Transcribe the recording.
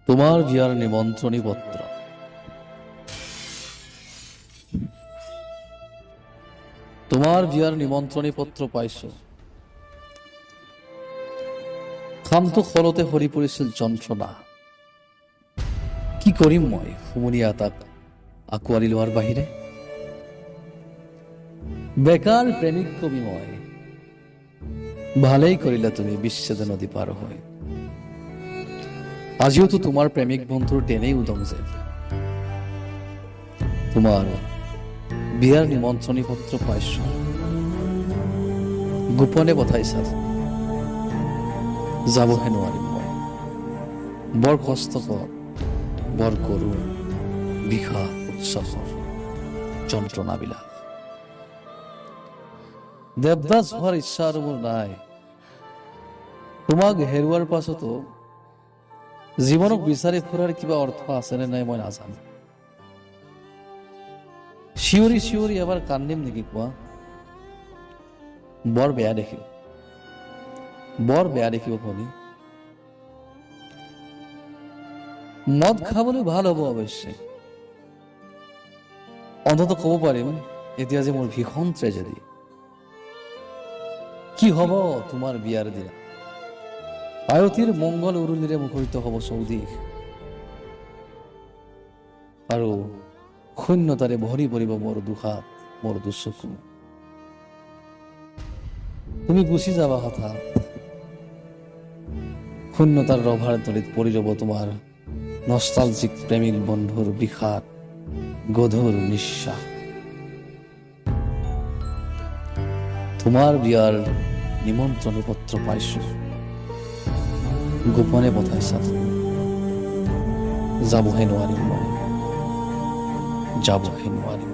তোমাৰ বিয়াৰ নিমন্ত্ৰণী পত্ৰ। তোমাৰ বিয়াৰ নিমন্ত্ৰণী পত্ৰ পাইছো। ক্ষান্ত খলতে হৰি পৰিছিল যন্ত্ৰণা। কি কৰিম মই হুমুনিয়া তাক আঁকোৱালি লোৱাৰ বাহিৰে? বেকাৰ প্ৰেমিক কবি মই। ভালেই কৰিলা তুমি বিচ্ছেদ নদী পাৰ হয়। আজিওতো তোমাৰ প্ৰেমিক বন্ধুৰ তেনেই উদং যে। তোমাৰ বিয়াৰ নিমন্ত্ৰণী পত্ৰ পাইছো, গোপনে পঠাইছা। যাবহে নোৱাৰিম মই। বৰ কষ্টকৰ, বৰ কৰুণ, বিষাদ উৎসৱৰ যন্ত্ৰণাবিলাক। দেৱদাস হোৱাৰ ইচ্ছা আৰু মোৰ নাই। তোমাক হেৰুৱাৰ পাছতো জীৱনক বিচাৰি ফুৰাৰ কিবা অৰ্থ আছেনে নাই মই নাজানো। চিঞৰি চিঞৰি এবাৰ কান্দিম নেকি কোৱা? বৰ বেয়া দেখিব, বৰ বেয়া দেখিব ভনী। মদ খাবলৈ ভাল হ'ব অৱশ্যে। অন্তত ক'ব পাৰিম এতিয়া যে মোৰ ভীষণ ট্ৰেজেডি। কি হ'ব তোমাৰ বিয়াৰ দিনা? আয়তীৰ মংগল উৰুলিৰে মুখৰিত হ'ব চৌদিশ, আৰু শূন্যতাৰে ভৰি পৰিব মোৰ দুহাত, মোৰ দুচকু। তুমি গুচি যাবা হঠাৎ। শূন্যতাৰ ৰভাৰ তলিত পৰি ৰব তোমাৰ নষ্টালজিক প্ৰেমিক বন্ধুৰ বিষাদ গধুৰ নিশ্বাস। তোমাৰ বিয়াৰ নিমন্ত্ৰণী পত্ৰ পাইছো, গোপনে পঠাইছা। যাবহে নোৱাৰিম মই, যাবহে নোৱাৰিম।